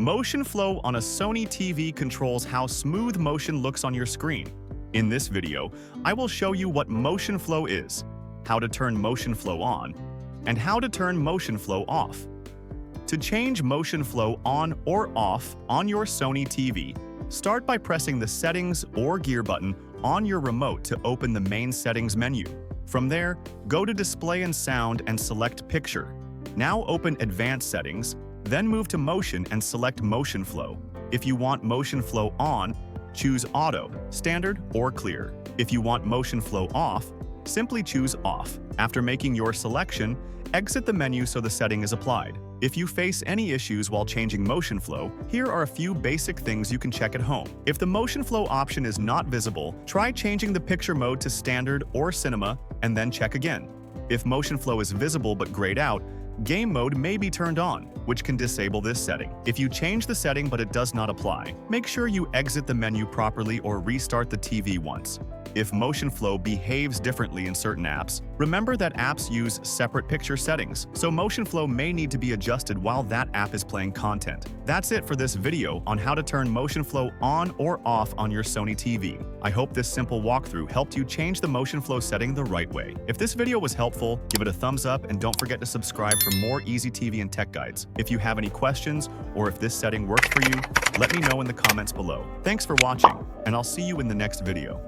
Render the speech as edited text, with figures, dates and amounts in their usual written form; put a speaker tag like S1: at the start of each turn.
S1: Motion flow on a Sony TV controls how smooth motion looks on your screen. In this video, I will show you what motion flow is, how to turn motion flow on, and how to turn motion flow off. To change motion flow on or off on your Sony TV, start by pressing the Settings or Gear button on your remote to open the main settings menu. From there, go to Display and Sound and select Picture. Now open Advanced Settings, then move to Motion and select Motion Flow. If you want Motion Flow on, choose Auto, Standard, or Clear. If you want Motion Flow off, simply choose Off. After making your selection, exit the menu so the setting is applied. If you face any issues while changing motion flow, here are a few basic things you can check at home. If the motion flow option is not visible, try changing the picture mode to Standard or Cinema and then check again. If motion flow is visible but grayed out, Game mode may be turned on, which can disable this setting. If you change the setting but it does not apply, make sure you exit the menu properly or restart the TV once. If motion flow behaves differently in certain apps, remember that apps use separate picture settings, so motion flow may need to be adjusted while that app is playing content. That's it for this video on how to turn motion flow on or off on your Sony TV. I hope this simple walkthrough helped you change the motion flow setting the right way. If this video was helpful, give it a thumbs up and don't forget to subscribe for more easy TV and tech guides. If you have any questions or if this setting works for you, let me know in the comments below. Thanks for watching, and I'll see you in the next video.